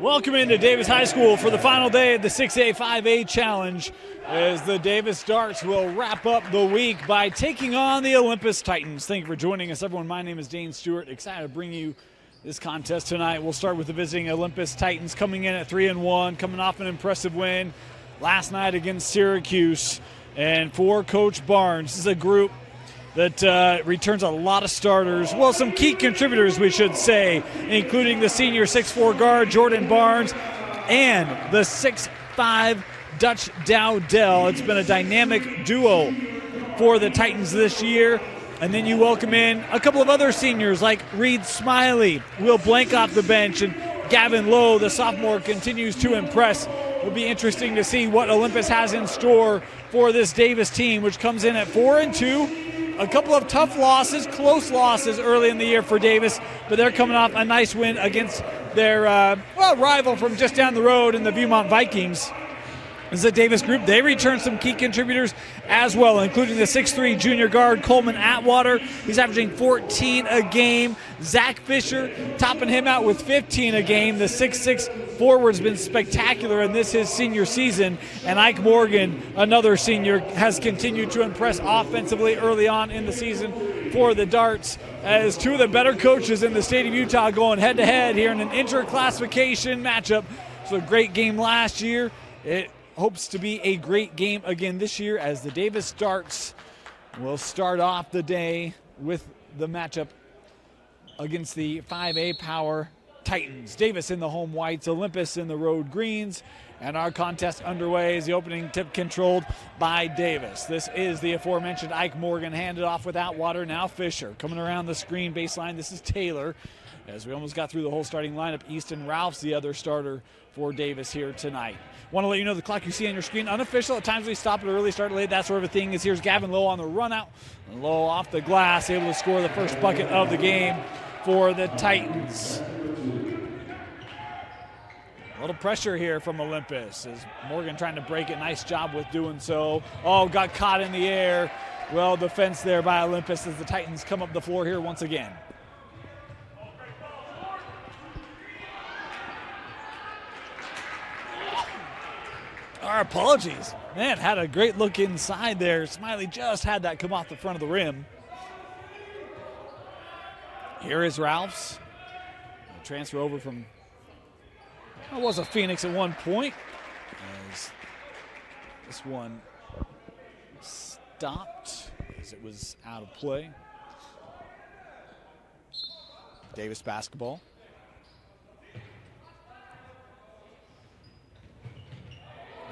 Welcome into Davis High School for the final day of the 6A 5A Challenge as the Davis Darts will wrap up the week by taking on the Olympus Titans. Thank you for joining us, everyone. My name is Dane Stewart. Excited to bring you this contest tonight. We'll start with the visiting Olympus Titans coming in at 3-1, coming off an impressive win last night against Syracuse. And for Coach Barnes, this is a group that returns a lot of starters. Well, some key contributors, we should say, including the senior 6'4" guard, Jordan Barnes, and the 6'5" Dutch Dowdell. It's been a dynamic duo for the Titans this year. And then you welcome in a couple of other seniors like Reed Smiley, Will Blank off the bench, and Gavin Lowe, the sophomore, continues to impress. It'll be interesting to see what Olympus has in store for this Davis team, which comes in at 4-2. A couple of tough losses, close losses early in the year for Davis, but they're coming off a nice win against their rival from just down the road in the Viewmont Vikings. This is a Davis group. They return some key contributors as well, including the 6'3" junior guard, Coleman Atwater. He's averaging 14 a game. Zach Fisher topping him out with 15 a game. The 6'6" forward's been spectacular in his senior season. And Ike Morgan, another senior, has continued to impress offensively early on in the season for the Darts, as two of the better coaches in the state of Utah going head-to-head here in an inter-classification matchup. So a great game last year. It hopes to be a great game again this year, as the Davis Darts will start off the day with the matchup against the 5A Power Titans. Davis in the home whites, Olympus in the road greens, and our contest underway is the opening tip controlled by Davis. This is the aforementioned Ike Morgan, handed off with Atwater. Now Fisher coming around the screen baseline. This is Taylor, as we almost got through the whole starting lineup. Easton Ralph's the other starter for Davis here tonight. Want to let you know the clock you see on your screen, unofficial. At times we stop it early, start late, that sort of a thing. Here's Gavin Lowe on the run out. Lowe off the glass, able to score the first bucket of the game for the Titans. A little pressure here from Olympus as Morgan trying to break it. Nice job with doing so. Oh, got caught in the air. Well defense there by Olympus as the Titans come up the floor here once again. Our apologies. Man, had a great look inside there. Smiley just had that come off the front of the rim. Here is Ralphs. Transfer over from, was a Phoenix at one point. As this one stopped as it was out of play. Davis basketball.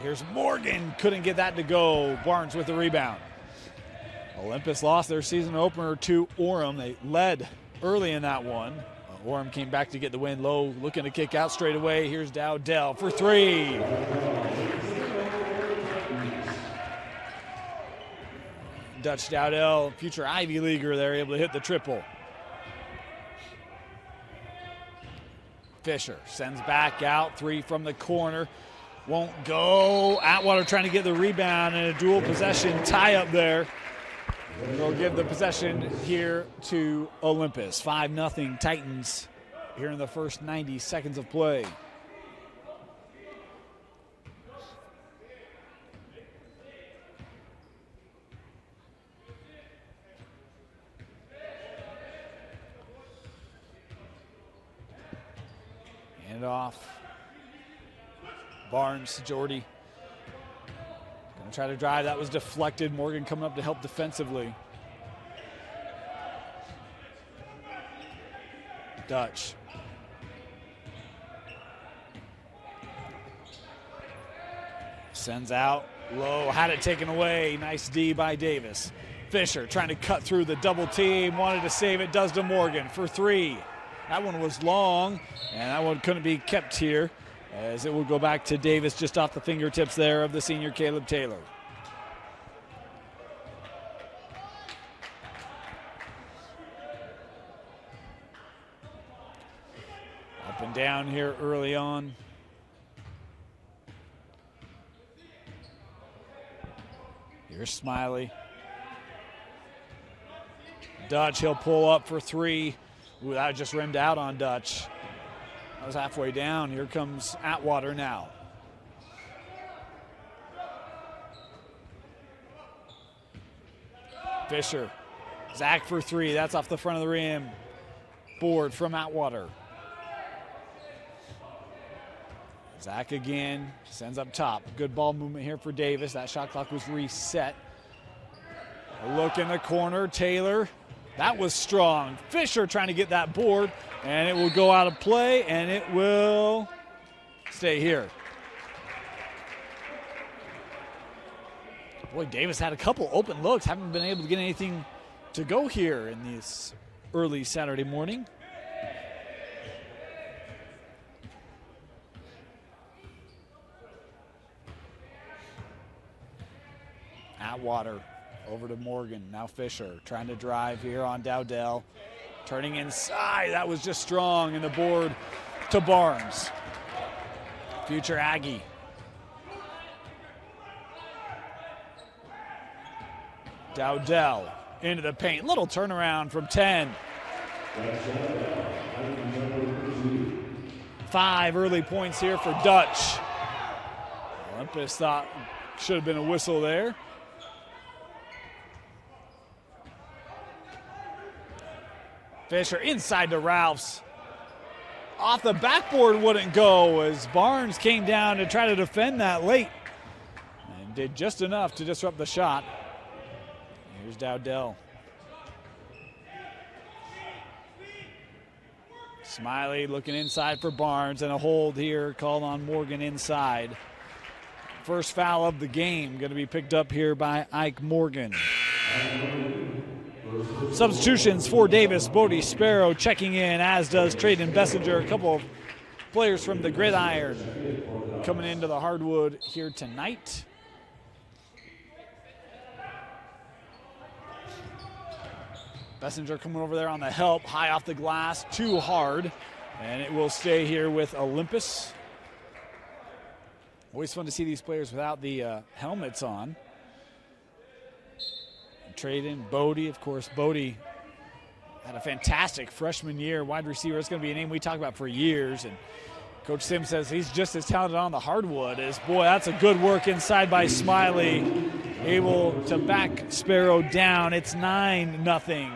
Here's Morgan, couldn't get that to go. Barnes with the rebound. Olympus lost their season opener to Orem. They led early in that one. Orem came back to get the win. Low looking to kick out straight away. Here's Dowdell for three. Dutch Dowdell, future Ivy Leaguer there, able to hit the triple. Fisher sends back out, three from the corner. Won't go. Atwater trying to get the rebound and a dual possession tie up there. We'll give the possession here to Olympus. 5-0 Titans here in the first 90 seconds of play. Hand off. Barnes, Jordy. Gonna try to drive, that was deflected. Morgan coming up to help defensively. Dutch. Sends out, Low had it taken away. Nice D by Davis. Fisher trying to cut through the double team, wanted to save it, does to Morgan for three. That one was long, and that one couldn't be kept here, as it will go back to Davis just off the fingertips there of the senior Caleb Taylor. Up and down here early on. Here's Smiley. Dutch, he'll pull up for three. Ooh, that just rimmed out on Dutch. That was halfway down. Here comes Atwater now. Fisher. Zach for three. That's off the front of the rim. Board from Atwater. Zach again. Sends up top. Good ball movement here for Davis. That shot clock was reset. A look in the corner. Taylor. That was strong. Fisher trying to get that board. And it will go out of play. And it will stay here. Boy, Davis had a couple open looks. Haven't been able to get anything to go here in this early Saturday morning. Atwater over to Morgan. Now Fisher trying to drive here on Dowdell. Turning inside. That was just strong. And the board to Barnes. Future Aggie. Dowdell into the paint. Little turnaround from 10. 5 early points here for Dutch. Olympus thought should have been a whistle there. Fisher inside to Ralphs. Off the backboard wouldn't go as Barnes came down to try to defend that late. And did just enough to disrupt the shot. Here's Dowdell. Smiley looking inside for Barnes, and a hold here called on Morgan inside. First foul of the game going to be picked up here by Ike Morgan. Substitutions for Davis. Bodie Sparrow checking in, as does Trayden Bessinger. A couple of players from the Gridiron coming into the hardwood here tonight. Bessinger coming over there on the help, high off the glass, too hard, and it will stay here with Olympus. Always fun to see these players without the helmets on. Trayden, Bodie, of course. Bodie had a fantastic freshman year, wide receiver. It's going to be a name we talk about for years, and Coach Sim says he's just as talented on the hardwood as, boy, that's a good work inside by Smiley. Able to back Sparrow down. It's 9-0.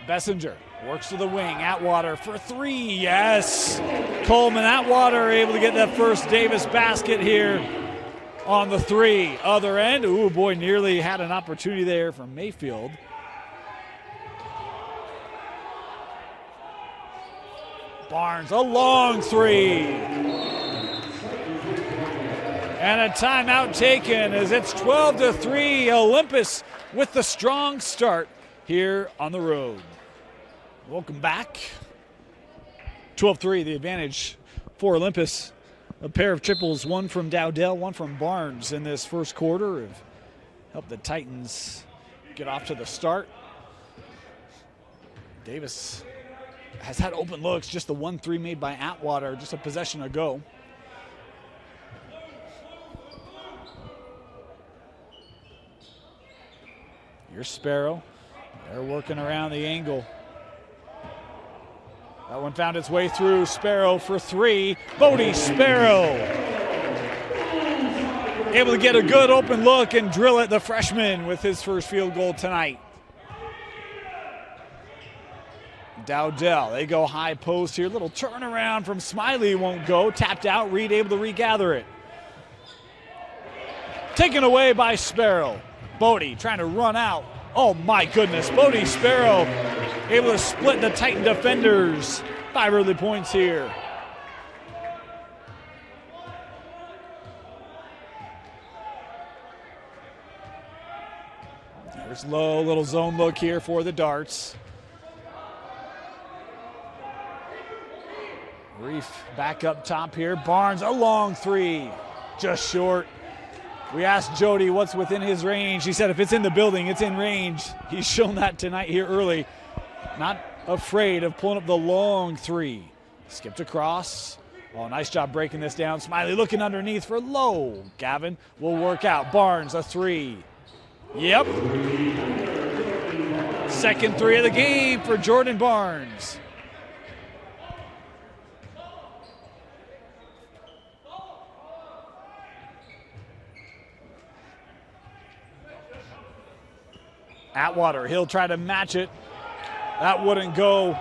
Bessinger works to the wing. Atwater for three. Yes. Coleman Atwater able to get that first Davis basket here on the three. Other end. Ooh, boy, nearly had an opportunity there from Mayfield. Barnes, a long three. And a timeout taken as it's 12-3. Olympus with the strong start here on the road. Welcome back. 12-3, the advantage for Olympus. A pair of triples, one from Dowdell, one from Barnes in this first quarter, have helped the Titans get off to the start. Davis has had open looks, just the 1-3 made by Atwater just a possession ago. Here's Sparrow. They're working around the angle. That one found its way through. Sparrow for three. Bodie Sparrow able to get a good open look and drill it, the freshman, with his first field goal tonight. Dowdell, they go high post here. Little turnaround from Smiley, won't go. Tapped out, Reed able to regather it. Taken away by Sparrow. Bodie trying to run out. Oh my goodness, Bodie Sparrow able to split the Titan defenders. 5 early points here. There's low, little zone look here for the Darts. Reef back up top here. Barnes, a long three, just short. We asked Jody what's within his range. He said if it's in the building, it's in range. He's shown that tonight here early. Not afraid of pulling up the long three. Skipped across. Oh, nice job breaking this down. Smiley looking underneath for low. Gavin will work out. Barnes, a three. Yep. Second three of the game for Jordan Barnes. Atwater, he'll try to match it. That wouldn't go.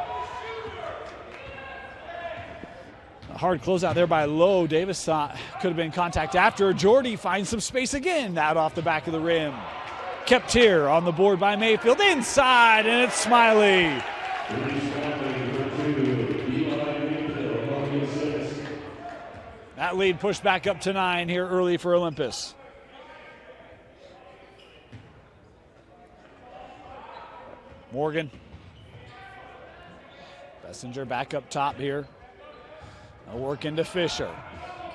A hard closeout there by Lowe. Davis thought could have been contact after. Jordy finds some space again, out off the back of the rim. Kept here on the board by Mayfield. Inside, and it's Smiley. That lead pushed back up to 9 here early for Olympus. Morgan. Bessinger back up top here. A work into Fisher.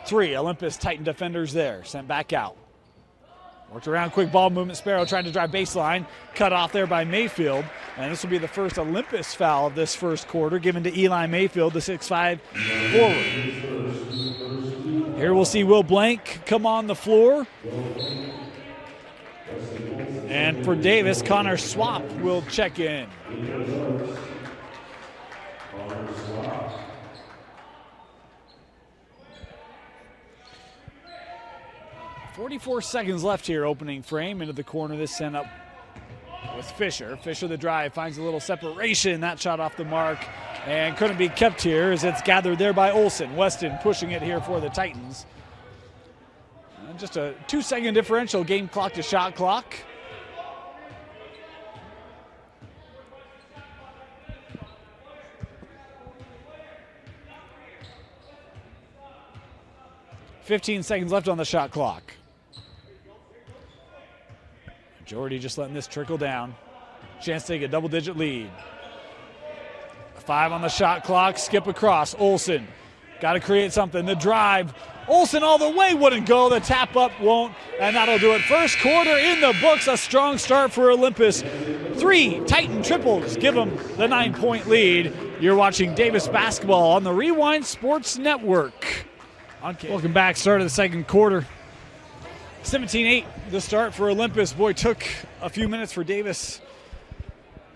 3 Olympus Titan defenders there. Sent back out. Worked around, quick ball movement. Sparrow trying to drive baseline. Cut off there by Mayfield. And this will be the first Olympus foul of this first quarter, given to Eli Mayfield, the 6'5" forward. Here we'll see Will Blank come on the floor. And for Davis, Connor Swap will check in. 44 seconds left here, opening frame into the corner. This sent up with Fisher. Fisher the drive, finds a little separation. That shot off the mark and couldn't be kept here as it's gathered there by Olsen. Weston pushing it here for the Titans. And just a 2-second differential, game clock to shot clock. .15 seconds left on the shot clock. Jordy just letting this trickle down. Chance to take a double-digit lead. 5 on the shot clock, skip across. Olsen, got to create something. The drive, Olsen all the way, wouldn't go. The tap up won't, and that'll do it. First quarter in the books, a strong start for Olympus. 3 Titan triples give them the 9-point lead. You're watching Davis basketball on the Rewind Sports Network. Welcome back, start of the second quarter. 17-8 the start for Olympus. Boy, took a few minutes for Davis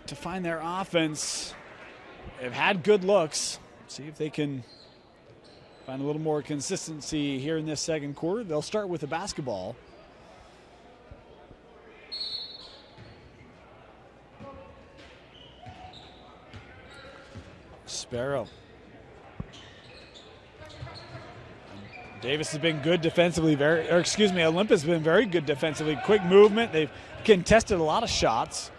to find their offense. They've had good looks. See if they can find a little more consistency here in this second quarter. They'll start with the basketball. Sparrow. Davis has been good defensively, Olympus has been very good defensively. Quick movement, they've contested a lot of shots.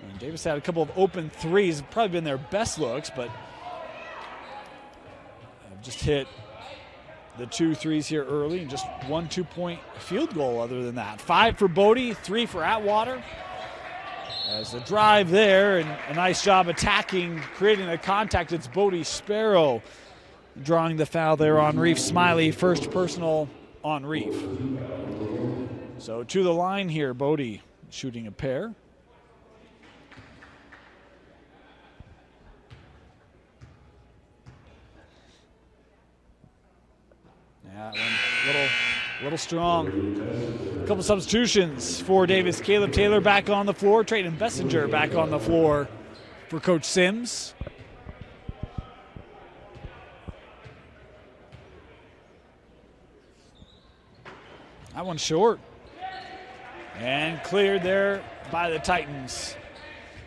And Davis had a couple of open threes, probably been their best looks, but just hit the 2 threes here early and just 1 2-point field goal other than that. 5 for Bodie, 3 for Atwater. As the drive there, and a nice job attacking, creating the contact. It's Bodie Sparrow drawing the foul there on Reef. Smiley, first personal on Reef. So to the line here, Bodie shooting a pair. Yeah, that one little strong. A couple substitutions for Davis. Caleb Taylor back on the floor. Trayton Bessinger back on the floor for Coach Sims. That one's short. And cleared there by the Titans.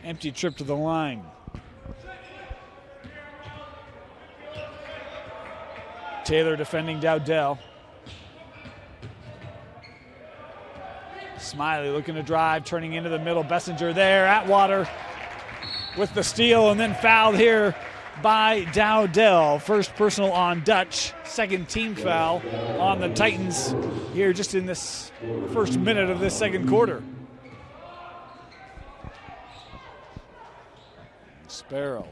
Empty trip to the line. Taylor defending Dowdell. Smiley looking to drive, turning into the middle. Bessinger there. Atwater with the steal, and then fouled here by Dowdell. First personal on Dutch. Second team foul on the Titans here just in this first minute of this second quarter. Sparrow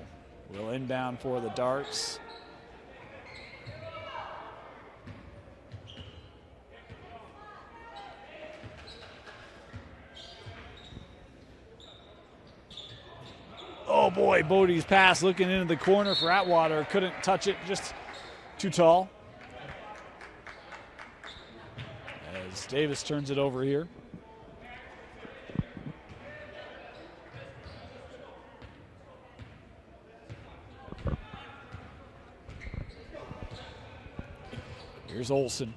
will inbound for the Darts. Oh boy, Bodie's pass looking into the corner for Atwater. Couldn't touch it, just too tall. As Davis turns it over here. Here's Olsen.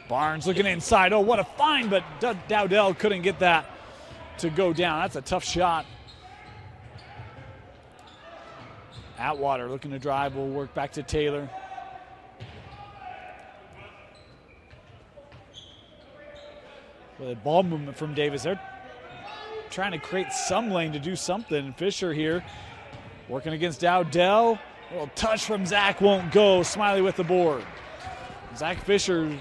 Barnes looking inside. Oh, what a find, but Dowdell couldn't get that to go down. That's a tough shot. Atwater looking to drive, will work back to Taylor. With a ball movement from Davis. They're trying to create some lane to do something. Fisher here working against Dowdell. A little touch from Zach won't go. Smiley with the board. Zach Fisher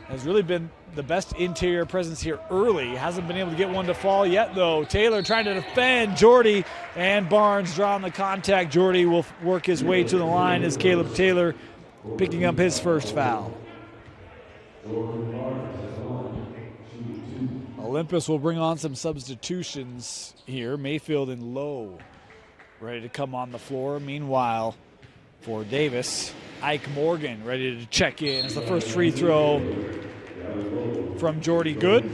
has really been the best interior presence here early. Hasn't been able to get one to fall yet, though. Taylor trying to defend. Jordy and Barnes drawing the contact. Jordy will work his way to the line as Caleb Taylor picking up his first foul. Olympus will bring on some substitutions here. Mayfield and Lowe ready to come on the floor. Meanwhile, for Davis, Ike Morgan ready to check in. It's the first free throw from Jordy. Good.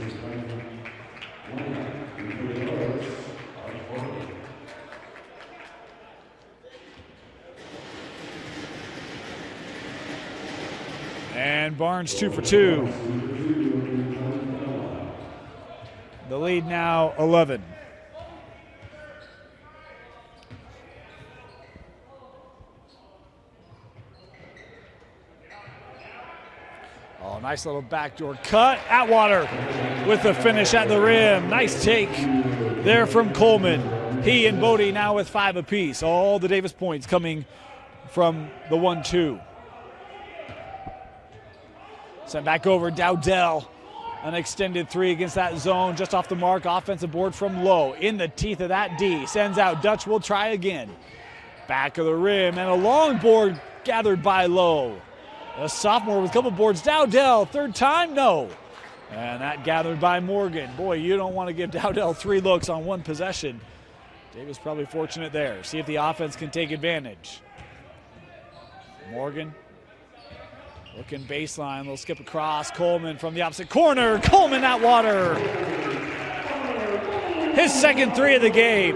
And Barnes 2 for 2. The lead now 11. Oh, nice little backdoor cut. Atwater with the finish at the rim. Nice take there from Coleman. He and Bodie now with 5 apiece. All the Davis points coming from the 1-2. Sent back over Dowdell. An extended 3 against that zone, just off the mark. Offensive board from Lowe. In the teeth of that D. Sends out. Dutch will try again. Back of the rim, and a long board gathered by Lowe. A sophomore with a couple boards. Dowdell, third time? No. And that gathered by Morgan. Boy, you don't want to give Dowdell 3 looks on one possession. Davis probably fortunate there. See if the offense can take advantage. Morgan. Looking baseline, they'll skip across. Coleman from the opposite corner. Coleman Atwater. His second 3 of the game.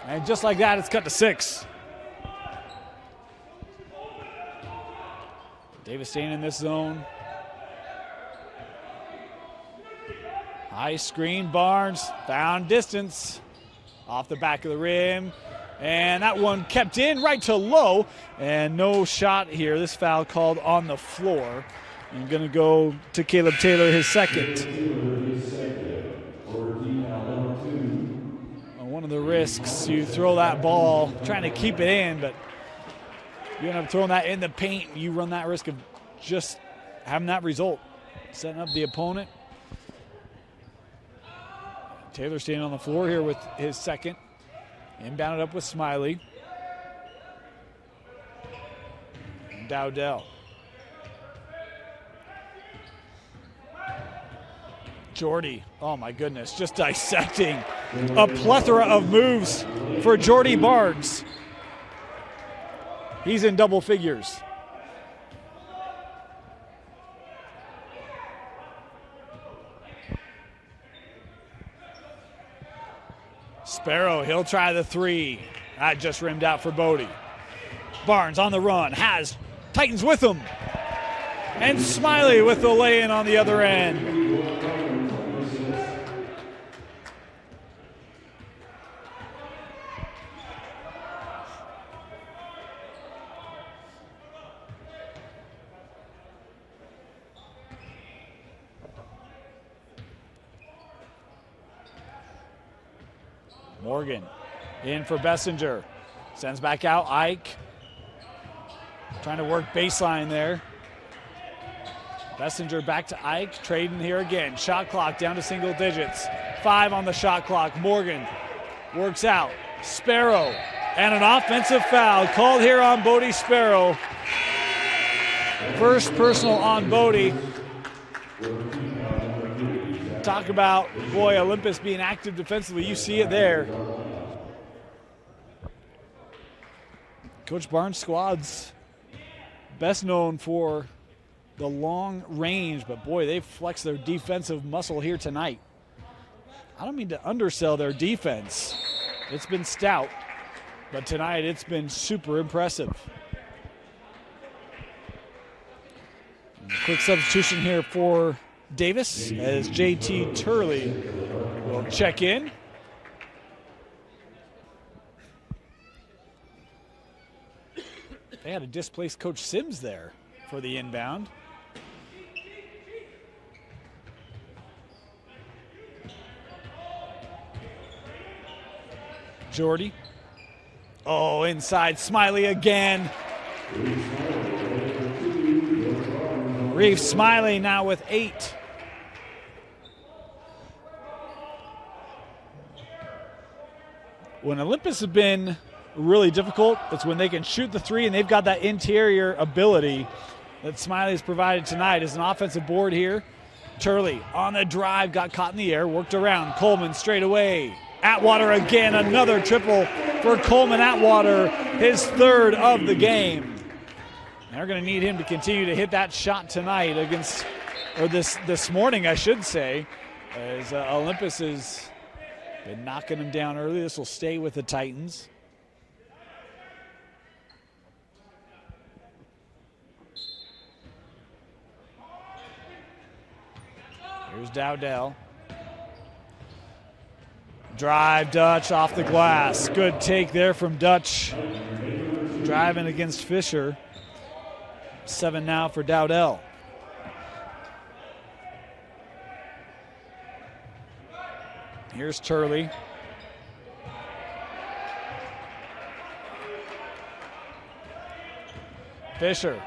And just like that, it's cut to 6. Davis staying in this zone. High screen, Barnes found distance. Off the back of the rim. And that one kept in right to Lowe, and no shot here. This foul called on the floor. And going to go to Caleb Taylor, his second. One of the risks, you throw that ball, trying to keep it in, but you end up throwing that in the paint. You run that risk of just having that result, setting up the opponent. Taylor staying on the floor here with his second. Inbounded up with Smiley. And Dowdell. Jordy, oh my goodness, just dissecting a plethora of moves for Jordy Barnes. He's in double figures. Sparrow, he'll try the 3. That just rimmed out for Bodie. Barnes on the run, has Titans with him. And Smiley with the lay-in on the other end. Morgan in for Bessinger. Sends back out Ike. Trying to work baseline there. Bessinger back to Ike. Trading here again. Shot clock down to single digits. 5 on the shot clock. Morgan works out. Sparrow. And an offensive foul called here on Bodie Sparrow. First personal on Bodie. Talk about, boy, Olympus being active defensively. You see it there. Coach Barnes' squad's best known for the long range, but boy, they've flexed their defensive muscle here tonight. I don't mean to undersell their defense. It's been stout, but tonight it's been super impressive. Quick substitution here for Davis as JT Turley will check in. They had to displace Coach Sims there for the inbound. Jordy. Oh, inside Smiley again. Reef Smiley now with 8. When Olympus has been really difficult, it's when they can shoot the three and they've got that interior ability that Smiley's provided tonight. As an offensive board here, Turley on the drive, got caught in the air, worked around. Coleman straight away. Atwater again, another triple for Coleman Atwater, his 3rd of the game. They're going to need him to continue to hit that shot tonight against, or this morning, I should say, as Olympus has been knocking him down early. This will stay with the Titans. Here's Dowdell. Drive, Dutch off the glass. Good take there from Dutch. Driving against Fisher. 7 now for Dowdell. Here's Turley. Fisher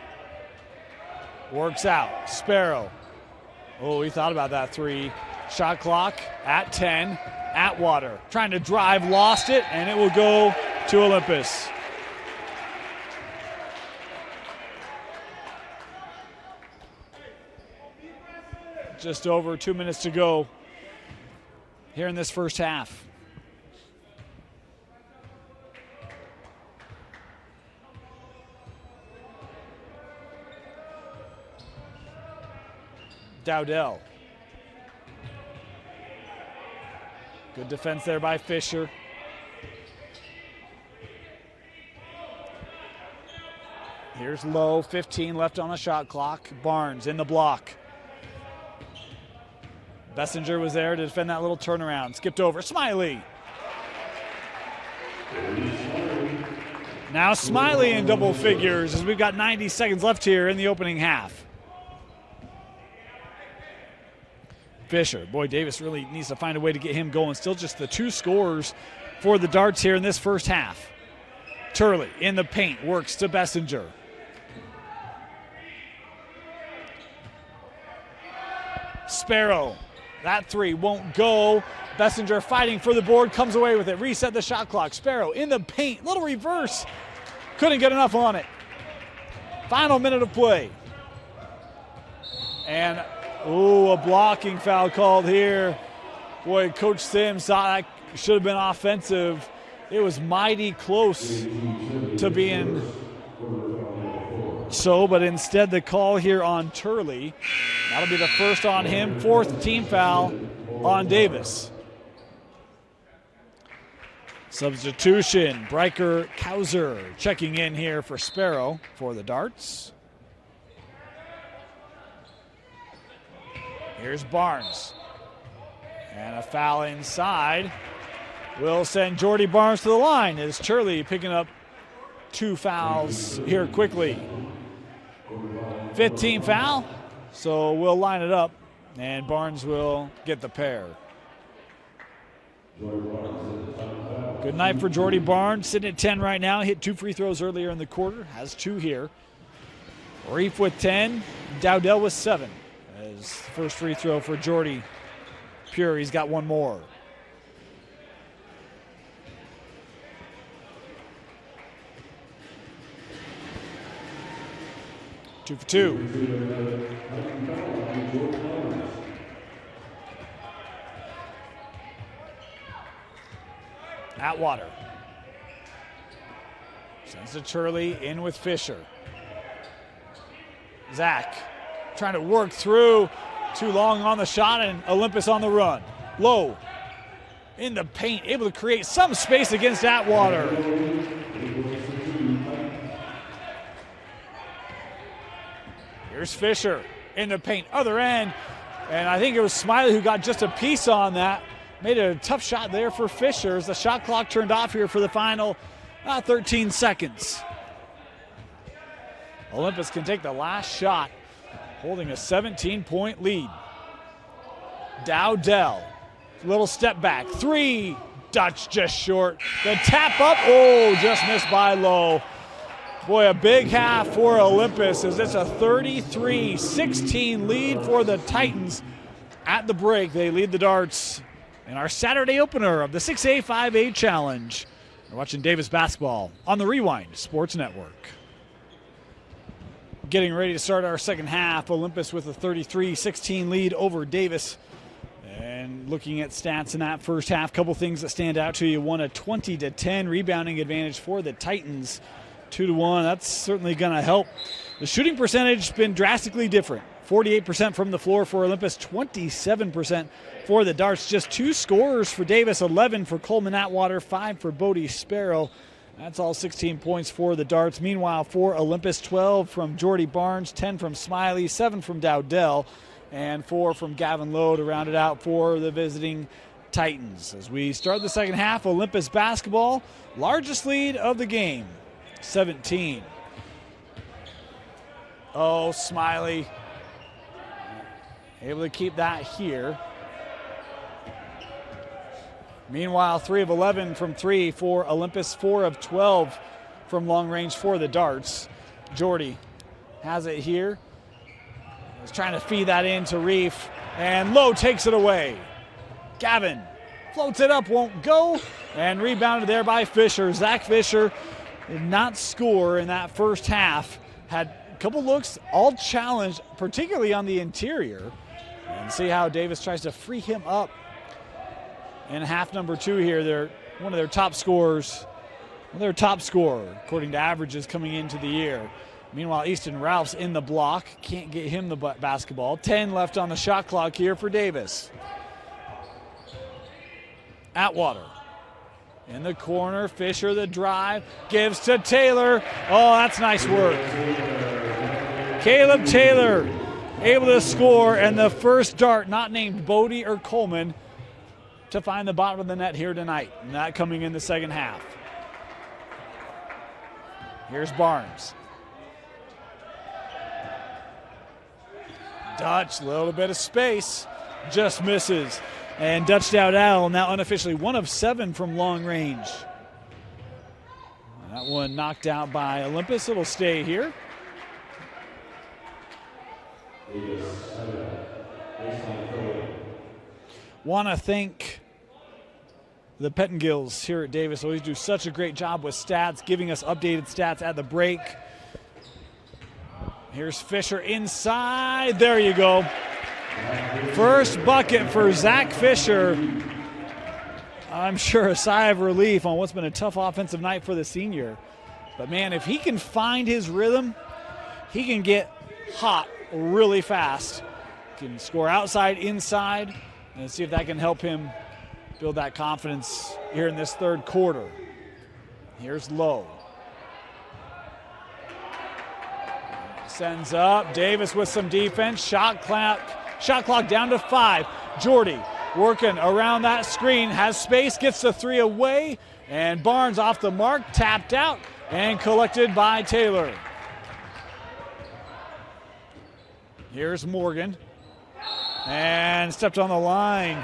works out. Sparrow. Oh, he thought about that 3. Shot clock at 10. Atwater trying to drive, lost it, and it will go to Olympus. Just over 2 minutes to go here in this first half. Dowdell. Good defense there by Fisher. Here's Lowe, 15 left on the shot clock. Barnes in the block. Bessinger was there to defend that little turnaround. Skipped over. Smiley. Now Smiley in double figures as we've got 90 seconds left here in the opening half. Fisher. Boy, Davis really needs to find a way to get him going. Still just the 2 scores for the Darts here in this first half. Turley in the paint, works to Bessinger. Sparrow. That 3 won't go. Bessinger fighting for the board, comes away with it. Reset the shot clock. Sparrow in the paint, little reverse. Couldn't get enough on it. Final minute of play. And a blocking foul called here. Boy, Coach Sims thought that should have been offensive. It was mighty close to being so, but instead the call here on Turley. That'll be the first on him, 4th team foul on Davis. Substitution, Breiker Kauser checking in here for Sparrow for the Darts. Here's Barnes. And a foul inside will send Jordy Barnes to the line as Turley picking up 2 fouls here quickly. 5th team foul, so we'll line it up and Barnes will get the pair. Good night for Jordy Barnes, sitting at 10 right now. Hit 2 free throws earlier in the quarter, has 2 here. Reef with 10, Dowdell with 7. As first free throw for Jordy Pure, he's got 1 more. Two for 2. Atwater. Sends to Turley, in with Fisher. Zach trying to work through, too long on the shot, and Olympus on the run. Low in the paint, able to create some space against Atwater. Here's Fisher in the paint, other end. And I think it was Smiley who got just a piece on that. Made a tough shot there for Fisher as the shot clock turned off here for the final 13 seconds. Olympus can take the last shot, holding a 17-point lead. Dowdell, little step back, three, Dutch just short. The tap up, oh, just missed by Lowe. Boy, a big half for Olympus as it's a 33-16 lead for the Titans. At the break, they lead the Darts in our Saturday opener of the 6A 5A Challenge. We're watching Davis basketball on the Rewind Sports Network. Getting ready to start our second half. Olympus with a 33-16 lead over Davis. And looking at stats in that first half, couple things that stand out to you. One, a 20-10 rebounding advantage for the Titans. 2-1, that's certainly going to help. The shooting percentage has been drastically different. 48% from the floor for Olympus, 27% for the Darts. Just 2 scorers for Davis, 11 for Coleman Atwater, 5 for Bodie Sparrow. That's all 16 points for the Darts. Meanwhile, for Olympus, 12 from Jordy Barnes, 10 from Smiley, 7 from Dowdell, and 4 from Gavin Lowe to round it out for the visiting Titans. As we start the second half, Olympus basketball, largest lead of the game, 17. Oh, Smiley able to keep that here. Meanwhile, 3 of 11 from 3 for Olympus, 4 of 12 from long range for the Darts. Jordy has it here. He's trying to feed that into Reef, and Lowe takes it away. Gavin floats it up, won't go, and rebounded there by Fisher. Zach Fisher did not score in that first half. Had a couple looks, all challenged, particularly on the interior. And see how Davis tries to free him up. In half number 2 here, they're one of their top scorers, according to averages coming into the year. Meanwhile, Easton Ralph's in the block. Can't get him the basketball. 10 left on the shot clock here for Davis. Atwater in the corner. Fisher the drive. Gives to Taylor. Oh, that's nice work. Caleb Taylor able to score, and the first Dart not named Bodie or Coleman to find the bottom of the net here tonight. And that coming in the second half. Here's Barnes. Dutch, little bit of space, just misses. And Dutch Dowdell now unofficially 1 of 7 from long range. That one knocked out by Olympus. It'll stay here. Want to thank the Pettengills here at Davis. Always do such a great job with stats, giving us updated stats at the break. Here's Fisher inside. There you go. First bucket for Zach Fisher. I'm sure a sigh of relief on what's been a tough offensive night for the senior. But man, if he can find his rhythm, he can get hot really fast. Can score outside, inside, and see if that can help him build that confidence here in this third quarter. Here's Lowe. Sends up. Davis with some defense. Shot clock down to 5. Jordy working around that screen. Has space. Gets the 3 away. And Barnes off the mark. Tapped out and collected by Taylor. Here's Morgan. And stepped on the line.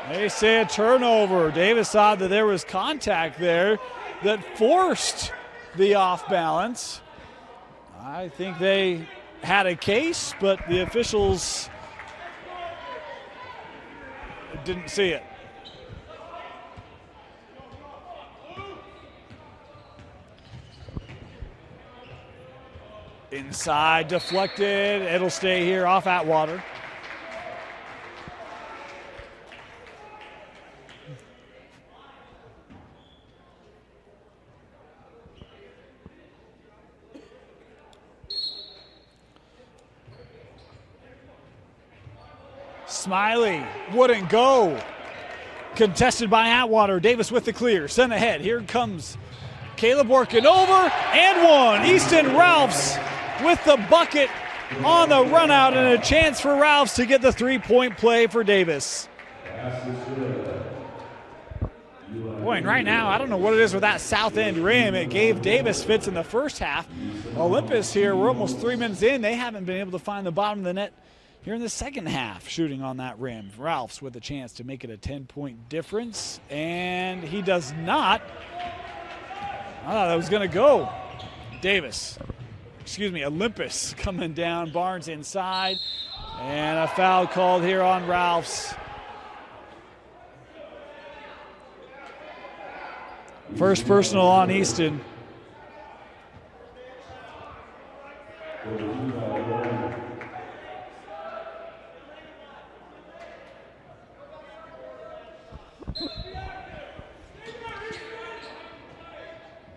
They say a turnover. Davis saw that there was contact there that forced the off balance. I think they had a case, but the officials didn't see it. Inside, deflected. It'll stay here off Atwater. Smiley wouldn't go. Contested by Atwater. Davis with the clear. Sent ahead. Here comes Caleb working over and one. Easton Ralphs with the bucket on the run out, and a chance for Ralphs to get the three-point play for Davis. Boy, and right now, I don't know what it is with that south end rim. It gave Davis fits in the first half. Olympus here, we're almost 3 minutes in. They haven't been able to find the bottom of the net here in the second half, shooting on that rim. Ralphs with a chance to make it a 10-point difference, and he does not. I thought that was going to go. Olympus coming down, Barnes inside, and a foul called here on Ralphs. First personal on Easton.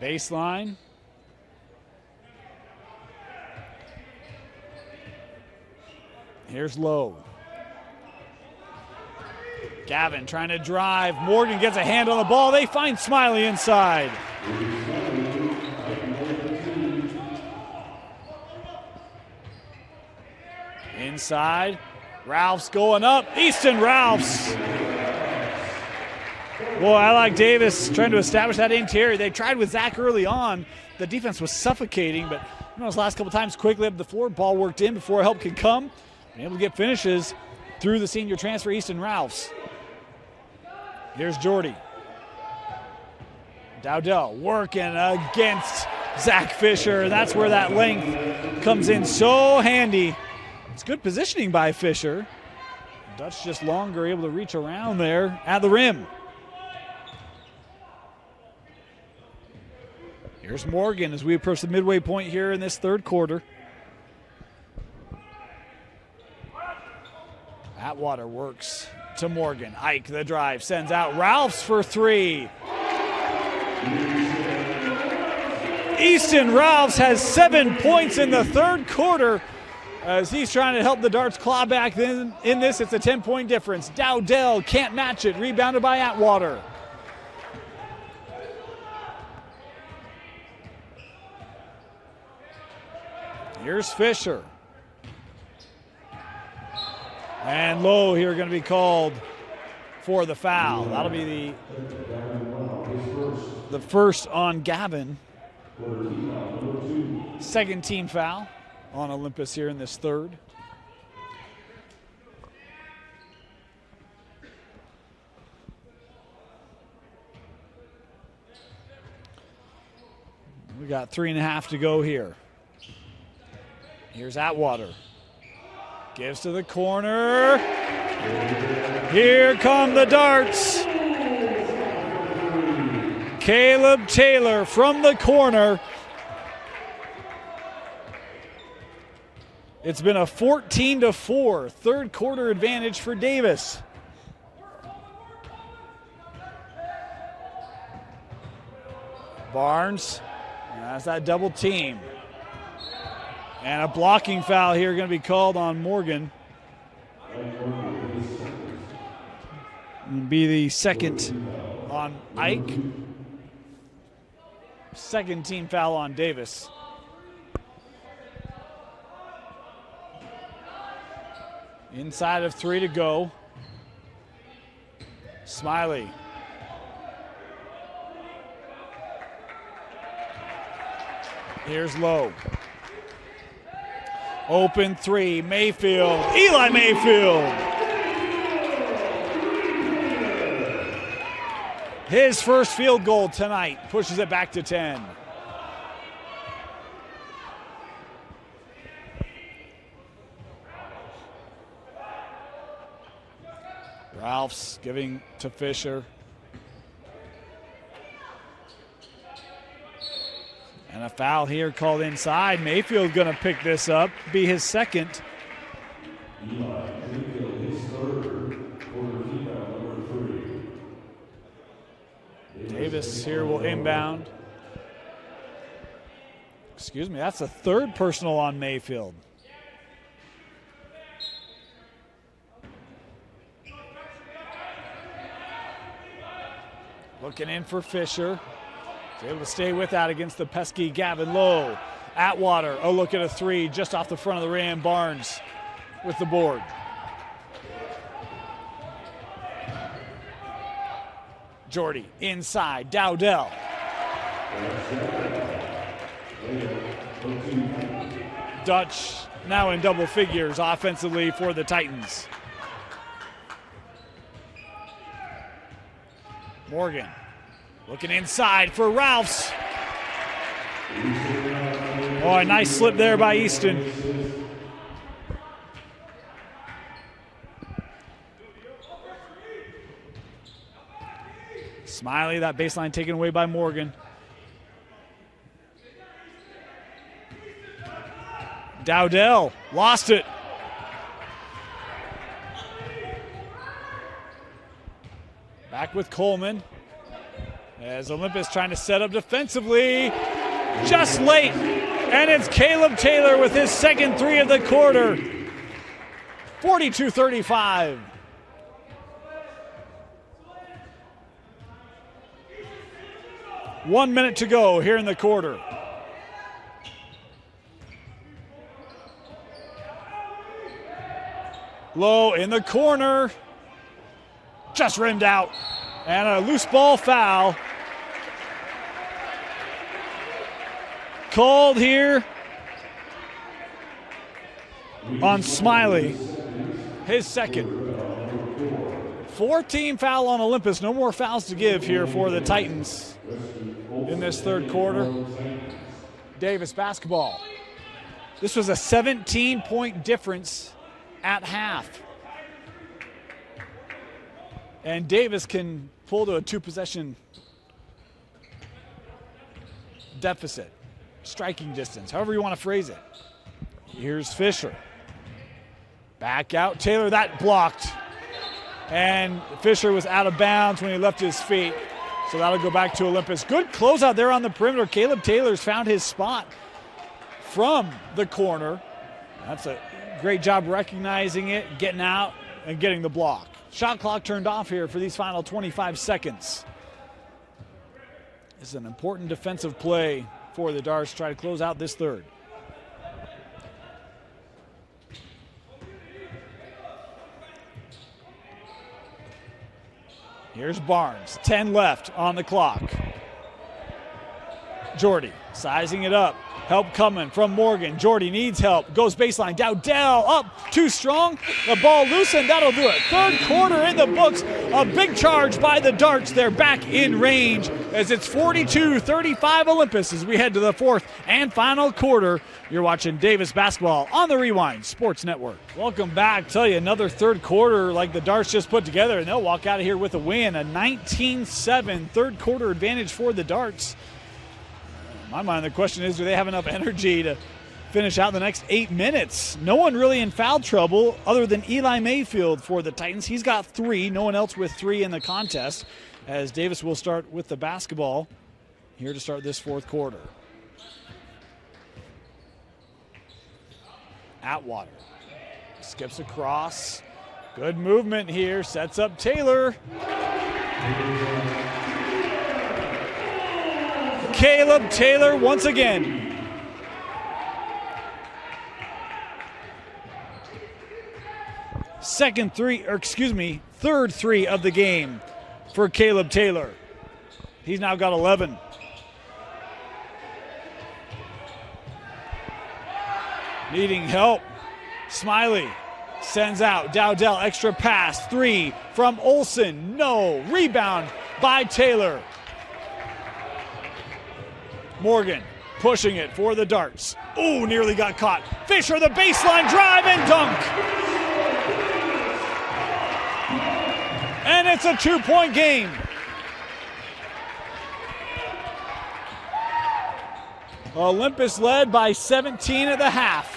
Baseline. Here's Lowe. Gavin trying to drive. Morgan gets a hand on the ball. They find Smiley inside. Inside. Ralphs going up. Easton Ralphs. Boy, I like Davis trying to establish that interior. They tried with Zach early on. The defense was suffocating, but those last couple times quickly up the floor. Ball worked in before help could come. Been able to get finishes through the senior transfer, Easton Ralphs. Here's Jordy. Dowdell working against Zach Fisher. That's where that length comes in so handy. It's good positioning by Fisher. Dutch just longer, able to reach around there at the rim. Here's Morgan as we approach the midway point here in this third quarter. Atwater works to Morgan. Ike, the drive, sends out Ralphs for three. Easton Ralphs has 7 points in the third quarter as he's trying to help the Darts claw back in this. It's a 10-point difference. Dowdell can't match it. Rebounded by Atwater. Here's Fisher. And Lowe here going to be called for the foul. That'll be the first on Gavin. Second team foul on Olympus here in this third. We got 3.5 to go here. Here's Atwater. Gives to the corner. Here come the Darts. Caleb Taylor from the corner. It's been a 14-4 third quarter advantage for Davis. Barnes, that's that double team. And a blocking foul here going to be called on Morgan. It'll be the second on Ike. Second team foul on Davis. Inside of 3 to go. Smiley. Here's Lowe. Open three, Mayfield, Eli Mayfield. His first field goal tonight pushes it back to 10. Ralphs giving to Fisher. And a foul here called inside. Mayfield going to pick this up, be his second. Davis here will inbound. Excuse me, that's the third personal on Mayfield. Looking in for Fisher. He's able to stay with that against the pesky Gavin Lowe. Atwater, a look at a three just off the front of the rim. Barnes with the board. Jordy inside, Dowdell. Dutch now in double figures offensively for the Titans. Morgan looking inside for Ralphs. Oh, a nice slip there by Easton. Smiley, that baseline taken away by Morgan. Dowdell lost it. Back with Coleman. As Olympus trying to set up defensively. Just late. And it's Caleb Taylor with his second three of the quarter. 42-35. One minute to go here in the quarter. Low in the corner. Just rimmed out. And a loose ball foul. Called here on Smiley. His second. 4-team foul on Olympus. No more fouls to give here for the Titans in this third quarter. Davis basketball. This was a 17-point difference at half. And Davis can pull to a two-possession deficit, striking distance, however you want to phrase it. Here's Fisher. Back out, Taylor, that blocked. And Fisher was out of bounds when he left his feet. So that'll go back to Olympus. Good closeout there on the perimeter. Caleb Taylor's found his spot from the corner. That's a great job recognizing it, getting out, and getting the block. Shot clock turned off here for these final 25 seconds. This is an important defensive play for the Darts to try to close out this third. Here's Barnes, 10 left on the clock. Jordy sizing it up. Help coming from Morgan. Jordy needs help. Goes baseline. Dowdell up. Too strong. The ball loosened. That'll do it. Third quarter in the books. A big charge by the Darts. They're back in range as it's 42-35 Olympus as we head to the fourth and final quarter. You're watching Davis basketball on the Rewind Sports Network. Welcome back. Tell you, another third quarter like the Darts just put together, and they'll walk out of here with a win. A 19-7 third quarter advantage for the Darts. In my mind, the question is, do they have enough energy to finish out the next 8 minutes? No one really in foul trouble other than Eli Mayfield for the Titans. He's got 3. No one else with 3 in the contest, as Davis will start with the basketball here to start this fourth quarter. Atwater skips across. Good movement here. Sets up Taylor. Caleb Taylor once again. Third three of the game for Caleb Taylor. He's now got 11. Needing help. Smiley sends out. Dowdell, extra pass. 3 from Olsen. No. Rebound by Taylor. Morgan pushing it for the Darts. Ooh, nearly got caught. Fisher, the baseline drive and dunk. And it's a 2-point game. Olympus led by 17 at the half.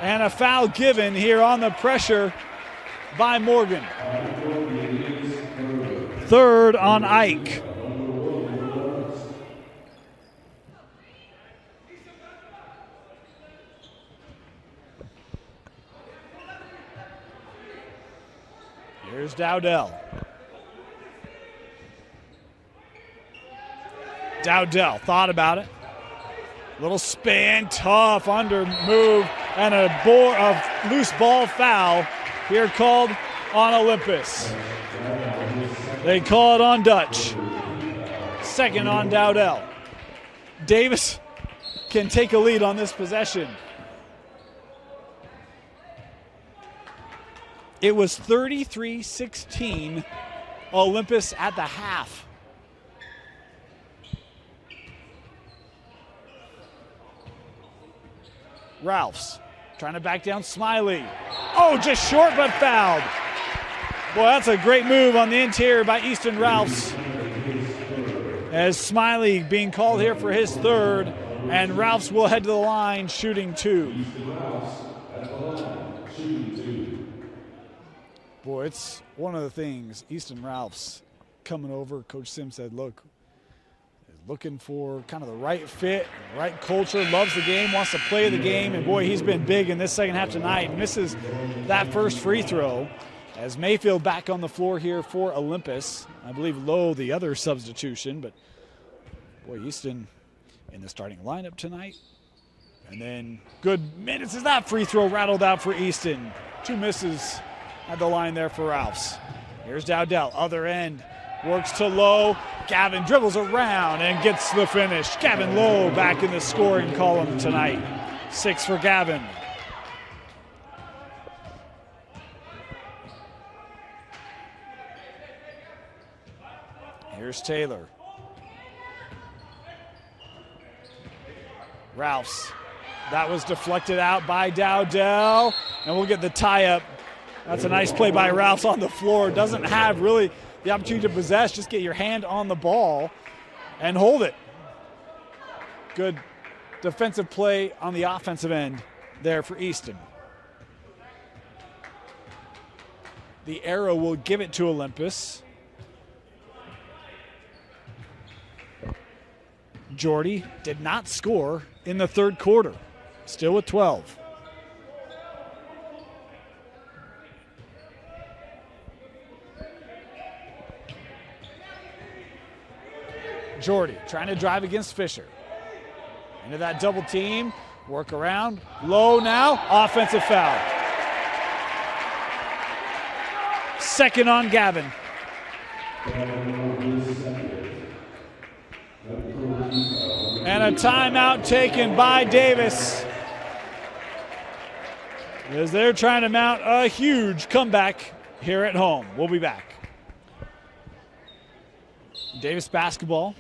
And a foul given here on the pressure by Morgan. Third on Ike. Here's Dowdell. Dowdell thought about it. Little spin, tough under move, and a loose ball foul here called on Olympus. They call it on Dutch. Second on Dowdell. Davis can take a lead on this possession. It was 33-16 Olympus at the half. Ralphs trying to back down Smiley. Oh, just short but fouled. Boy, that's a great move on the interior by Easton Ralphs. As Smiley being called here for his third, and Ralphs will head to the line shooting 2. Boy, it's one of the things. Easton Ralphs coming over, Coach Sims said, look, looking for kind of the right fit, right culture, loves the game, wants to play the game, and boy, he's been big in this second half tonight. Misses that first free throw as Mayfield back on the floor here for Olympus. I believe Lowe the other substitution, but boy, Easton in the starting lineup tonight. And then good minutes as that free throw rattled out for Easton. 2 misses at the line there for Ralphs. Here's Dowdell, other end, works to Lowe. Gavin dribbles around and gets the finish. Gavin Lowe back in the scoring column tonight. 6 for Gavin. Here's Taylor. Ralphs. That was deflected out by Dowdell, and we'll get the tie-up. That's a nice play by Ralphs on the floor. Doesn't have really the opportunity to possess. Just get your hand on the ball and hold it. Good defensive play on the offensive end there for Easton. The arrow will give it to Olympus. Jordy did not score in the third quarter. Still with 12. Jordy trying to drive against Fisher. Into that double team, work around. Low now, offensive foul. Second on Gavin. And a timeout taken by Davis, as they're trying to mount a huge comeback here at home. We'll be back. Davis basketball.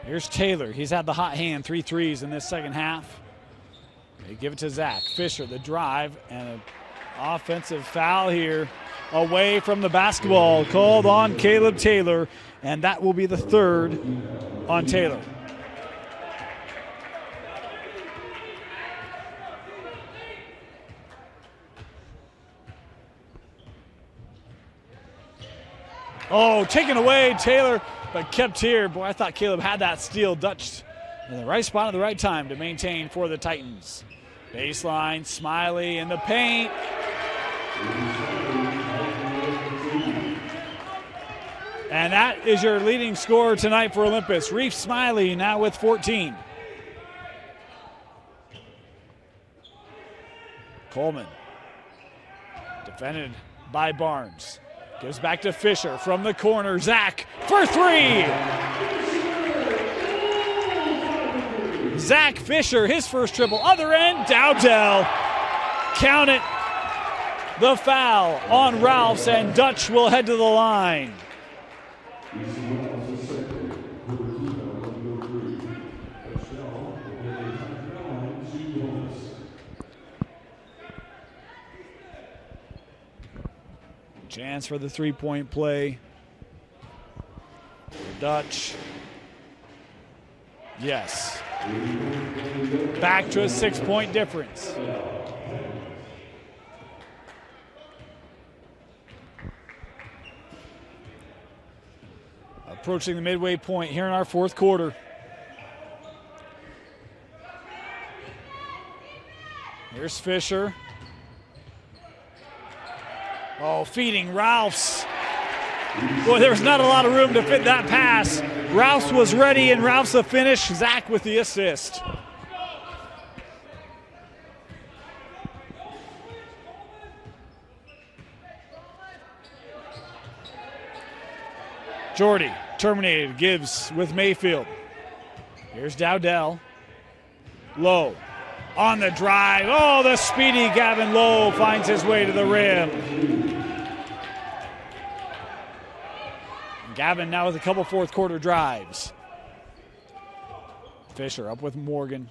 Here's Taylor. He's had the hot hand, 3 threes in this second half. They give it to Zach. Fisher, the drive, and an offensive foul here away from the basketball called on Caleb Taylor, and that will be the third on Taylor. Oh, taken away, Taylor, but kept here. Boy, I thought Caleb had that steal. Dutch in the right spot at the right time to maintain for the Titans. Baseline, Smiley in the paint. And that is your leading scorer tonight for Olympus. Reef Smiley now with 14. Coleman, defended by Barnes. Gives back to Fisher from the corner. Zach for 3. Zach Fisher, his first triple. Other end, Dowdell. Count it. The foul on Ralphs, and Dutch will head to the line. Chance for the three-point play. Dutch. Yes. Back to a 6-point difference. Approaching the midway point here in our fourth quarter. Here's Fisher. Oh, feeding Ralphs. Boy, there was not a lot of room to fit that pass. Ralphs was ready, and Ralphs the finish. Zach with the assist. Jordy, terminated, gives with Mayfield. Here's Dowdell. Lowe on the drive. Oh, the speedy Gavin Lowe finds his way to the rim. Gavin now with a couple fourth quarter drives. Fisher up with Morgan.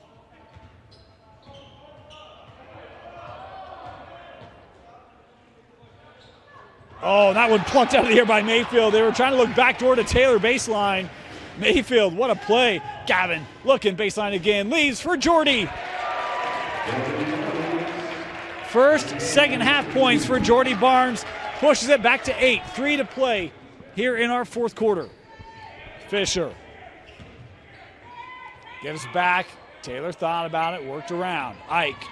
Oh, that one plucked out of the air by Mayfield. They were trying to look backdoor to Taylor baseline. Mayfield, what a play. Gavin looking baseline again. Leaves for Jordy. First, second half points for Jordy Barnes. Pushes it back to 8. 3 to play here in our fourth quarter. Fisher gives back. Taylor thought about it, worked around. Ike,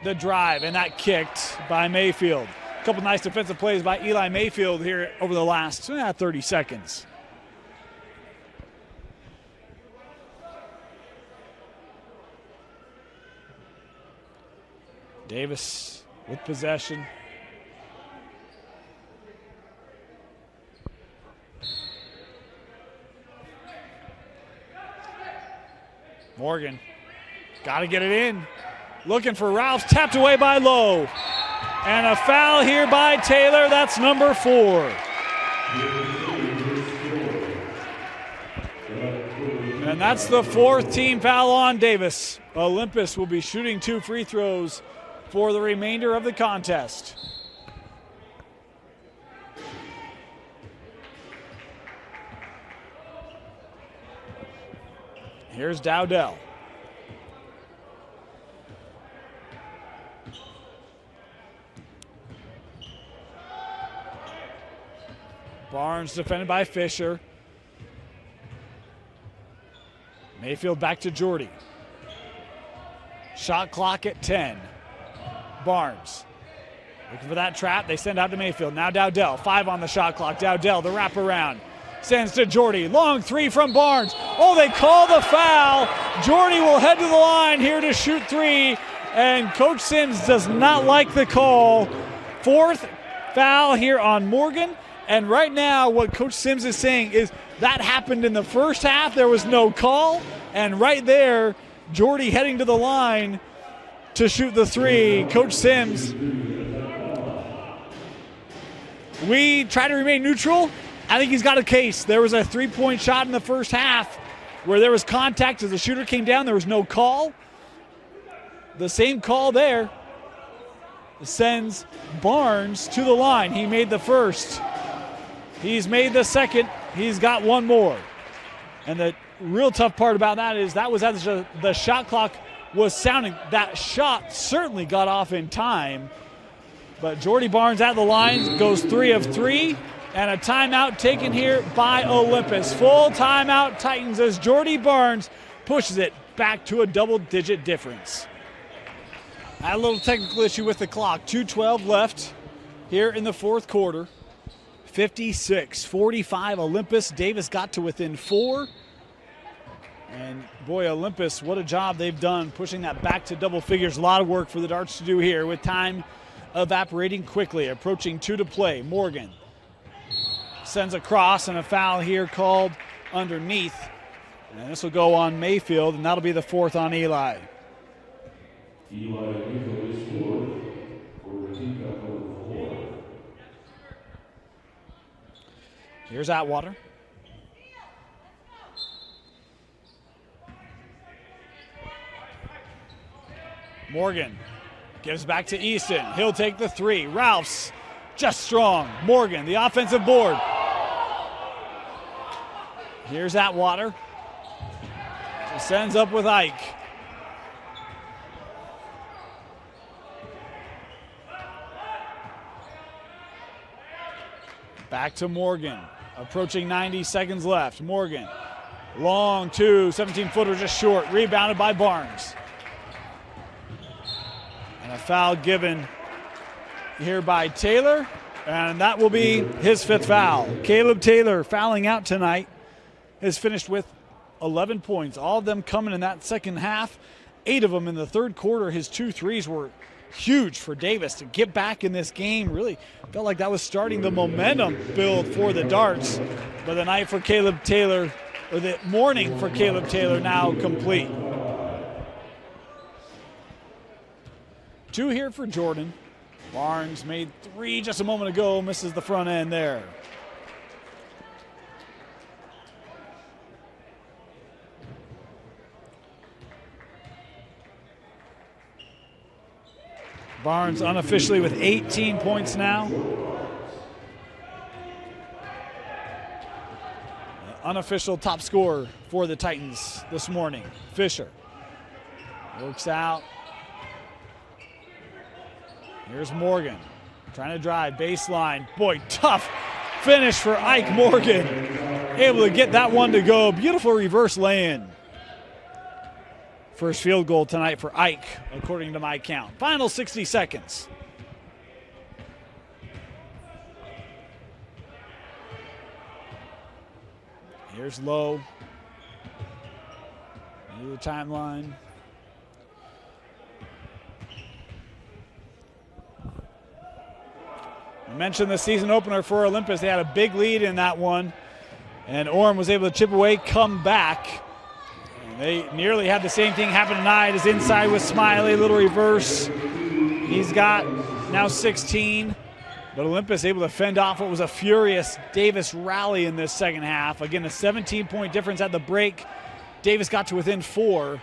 the drive, and that kicked by Mayfield. A couple nice defensive plays by Eli Mayfield here over the last 30 seconds. Davis with possession. Morgan, got to get it in. Looking for Ralph, tapped away by Lowe. And a foul here by Taylor, that's number 4. And that's the 4th team foul on Davis. Olympus will be shooting 2 free throws for the remainder of the contest. Here's Dowdell. Barnes defended by Fisher. Mayfield back to Jordy. Shot clock at 10. Barnes looking for that trap. They send out to Mayfield. Now Dowdell. 5 on the shot clock. Dowdell, the wraparound. Sends to Jordy. Long 3 from Barnes. Oh, they call the foul. Jordy will head to the line here to shoot 3. And Coach Sims does not like the call. 4th foul here on Morgan. And right now what Coach Sims is saying is that happened in the first half. There was no call. And right there, Jordy heading to the line to shoot the 3. Coach Sims, we try to remain neutral. I think he's got a case. There was a 3-point shot in the first half where there was contact as the shooter came down. There was no call. The same call there sends Barnes to the line. He made the first. He's made the second. He's got one more. And the real tough part about that is that was as the shot clock was sounding. That shot certainly got off in time. But Jordy Barnes at the line goes 3 of 3. And a timeout taken here by Olympus. Full timeout Titans as Jordy Barnes pushes it back to a double-digit difference. Had a little technical issue with the clock. 2:12 left here in the fourth quarter. 56-45 Olympus. Davis got to within 4. And boy, Olympus, what a job they've done pushing that back to double figures. A lot of work for the Darts to do here with time evaporating quickly. Approaching 2 to play. Morgan sends a cross and a foul here called underneath. And this will go on Mayfield, and that'll be the 4th on Eli. Is scored for the team foul number 4. Here's Atwater. Morgan gives back to Easton. He'll take the 3. Ralphs just strong. Morgan, the offensive board. Here's Atwater. He sends up with Ike. Back to Morgan. Approaching 90 seconds left. Morgan. Long 2, 17-footer just short. Rebounded by Barnes. And a foul given here by Taylor. And that will be his 5th foul. Caleb Taylor fouling out tonight has finished with 11 points, all of them coming in that second half, 8 of them in the third quarter. His 2 threes were huge for Davis to get back in this game. Really felt like that was starting the momentum build for the Darts. But the night for Caleb Taylor, or the morning for Caleb Taylor, now complete. 2 here for Jordan. Barnes made 3 just a moment ago, misses the front end there. Barnes unofficially with 18 points now. Unofficial top scorer for the Titans this morning, Fisher. Works out. Here's Morgan trying to drive baseline. Boy, tough finish for Ike Morgan. Able to get that one to go. Beautiful reverse lay-in. First field goal tonight for Ike, according to my count. Final 60 seconds. Here's Lowe. Into the timeline. I mentioned the season opener for Olympus. They had a big lead in that one, and Orem was able to chip away, come back. And they nearly had the same thing happen tonight as inside with Smiley, little reverse. He's got now 16, but Olympus able to fend off what was a furious Davis rally in this second half. Again, a 17-point difference at the break. Davis got to within 4.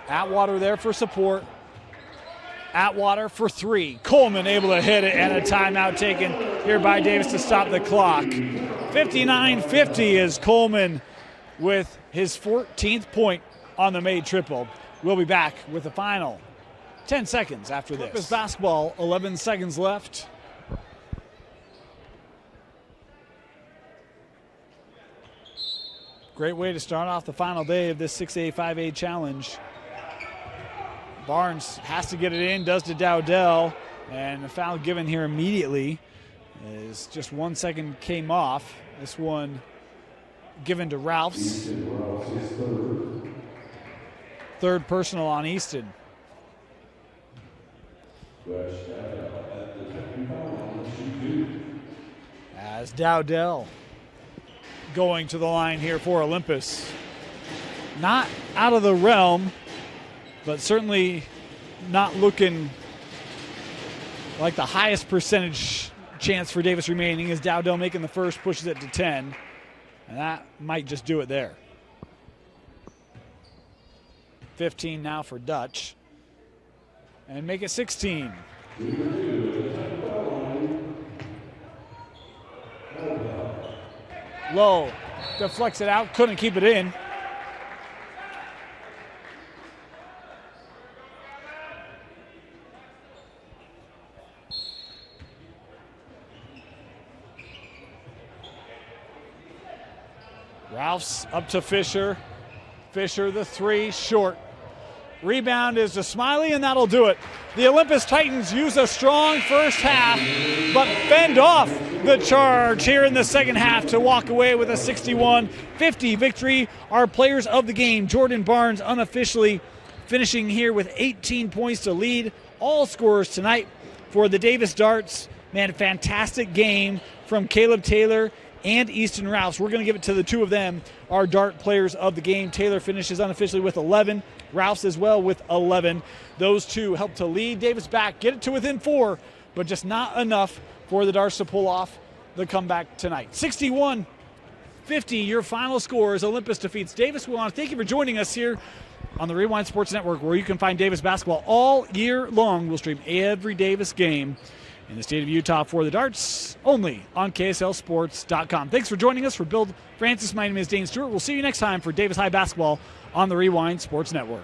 Atwater there for support. Atwater for 3. Coleman able to hit it, and a timeout taken here by Davis to stop the clock. 59-50 is Coleman with his 14th point on the made triple. We'll be back with the final 10 seconds after this. Olympus basketball, 11 seconds left. Great way to start off the final day of this 6A, 5A challenge. Barnes has to get it in, does to Dowdell, and the foul given here immediately is just 1 second came off. This one given to Ralphs. Third personal on Easton. As Dowdell going to the line here for Olympus. Not out of the realm, but certainly not looking like the highest percentage chance for Davis remaining, as Dowdell making the first, pushes it to 10. And that might just do it there. 15 now for Dutch. And make it 16. Low deflects it out, couldn't keep it in. Ralphs up to Fisher. Fisher the 3, short. Rebound is to Smiley, and that'll do it. The Olympus Titans use a strong first half, but fend off the charge here in the second half to walk away with a 61-50 victory. Our players of the game, Jordan Barnes unofficially finishing here with 18 points to lead all scorers tonight for the Davis Darts. Man, fantastic game from Caleb Taylor and Easton Ralphs. We're going to give it to the 2 of them, our Dart players of the game. Taylor finishes unofficially with 11. Ralphs as well with 11. Those 2 help to lead Davis back, get it to within 4, but just not enough for the Darts to pull off the comeback tonight. 61-50, your final score as Olympus defeats Davis. We want to thank you for joining us here on the Rewind Sports Network, where you can find Davis basketball all year long. We'll stream every Davis game in the state of Utah for the Darts, only on KSLSports.com. Thanks for joining us. For Bill Francis, my name is Dane Stewart. We'll see you next time for Davis High Basketball on the Rewind Sports Network.